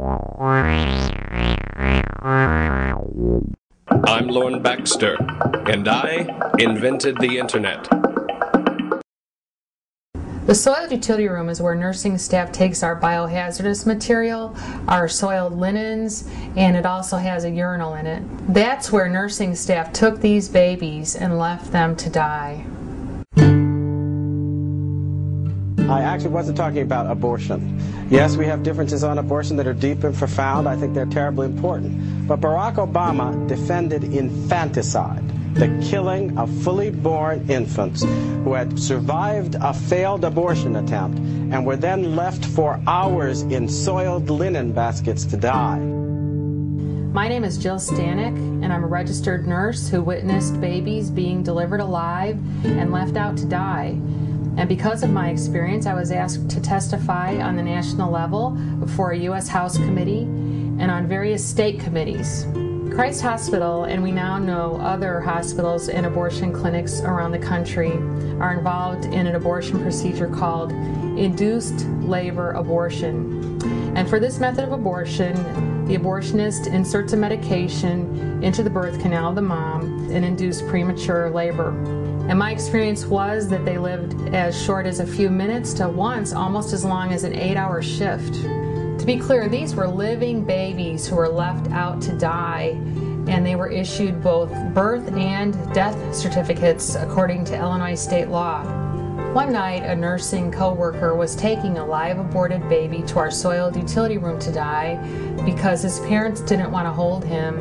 I'm Lorne Baxter, and I invented the internet. The soiled utility room is where nursing staff takes our biohazardous material, our soiled linens, and it also has a urinal in it. That's where nursing staff took these babies and left them to die. I actually wasn't talking about abortion. Yes, we have differences on abortion that are deep and profound. I think they're terribly important. But Barack Obama defended infanticide, the killing of fully born infants who had survived a failed abortion attempt and were then left for hours in soiled linen baskets to die. My name is Jill Stanek, and I'm a registered nurse who witnessed babies being delivered alive and left out to die. And because of my experience, I was asked to testify on the national level before a U.S. House committee and on various state committees. Christ Hospital, and we now know other hospitals and abortion clinics around the country, are involved in an abortion procedure called induced labor abortion. And for this method of abortion, the abortionist inserts a medication into the birth canal of the mom and induces premature labor. And my experience was that they lived as short as a few minutes to once almost as long as an 8-hour shift. To be clear, these were living babies who were left out to die, and they were issued both birth and death certificates according to Illinois state law. One night, a nursing co-worker was taking a live aborted baby to our soiled utility room to die because his parents didn't want to hold him,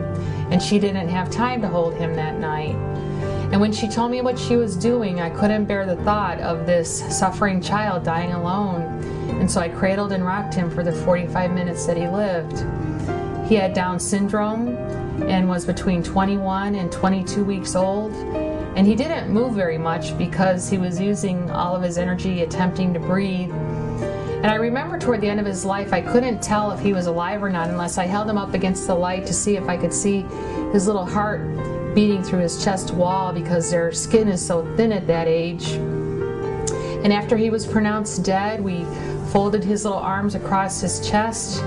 and she didn't have time to hold him that night. And when she told me what she was doing, I couldn't bear the thought of this suffering child dying alone. And so I cradled and rocked him for the 45 minutes that he lived. He had Down syndrome and was between 21 and 22 weeks old. And he didn't move very much because he was using all of his energy attempting to breathe. And I remember toward the end of his life, I couldn't tell if he was alive or not unless I held him up against the light to see if I could see his little heart beating through his chest wall because their skin is so thin at that age. And after he was pronounced dead, we folded his little arms across his chest.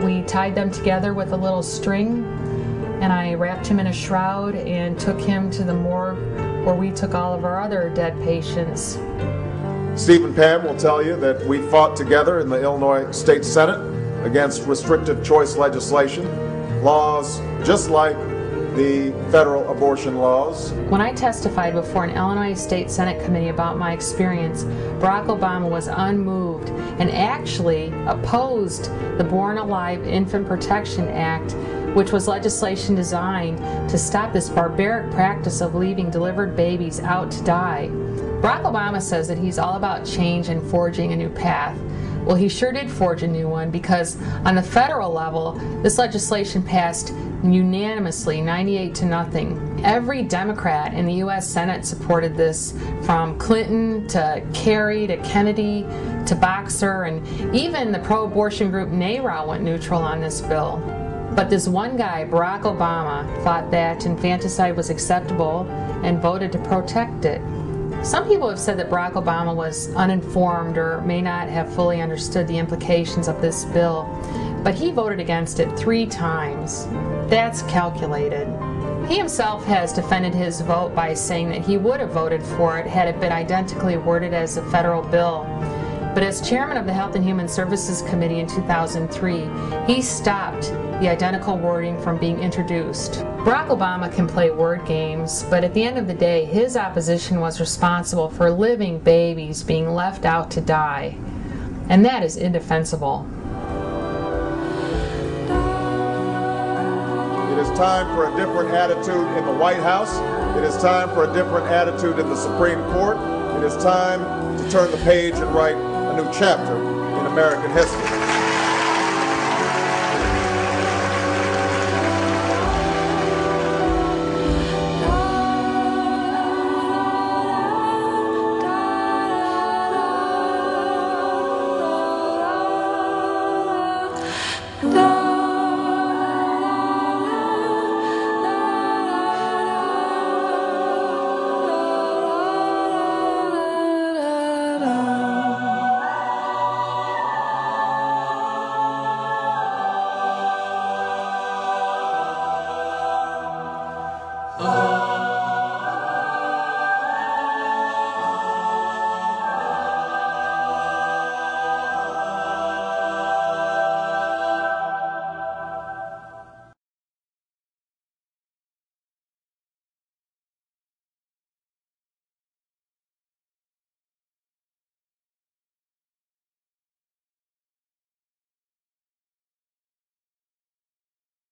We tied them together with a little string, and I wrapped him in a shroud and took him to the morgue where we took all of our other dead patients. Steve and Pam will tell you that we fought together in the Illinois State Senate against restrictive choice legislation, laws just like the federal abortion laws. When I testified before an Illinois State Senate committee about my experience, Barack Obama was unmoved and actually opposed the Born Alive Infant Protection Act, which was legislation designed to stop this barbaric practice of leaving delivered babies out to die. Barack Obama says that he's all about change and forging a new path. Well, he sure did forge a new one, because on the federal level, this legislation passed unanimously, 98-0. Every Democrat in the U.S. Senate supported this, from Clinton to Kerry to Kennedy to Boxer, and even the pro-abortion group NAACP went neutral on this bill. But this one guy, Barack Obama, thought that infanticide was acceptable and voted to protect it. Some people have said that Barack Obama was uninformed or may not have fully understood the implications of this bill, but he voted against it 3 times. That's calculated. He himself has defended his vote by saying that he would have voted for it had it been identically worded as a federal bill. But as chairman of the Health and Human Services Committee in 2003, he stopped the identical wording from being introduced. Barack Obama can play word games, but at the end of the day, his opposition was responsible for living babies being left out to die. And that is indefensible. It is time for a different attitude in the White House. It is time for a different attitude in the Supreme Court. It is time to turn the page and write a new chapter in American history.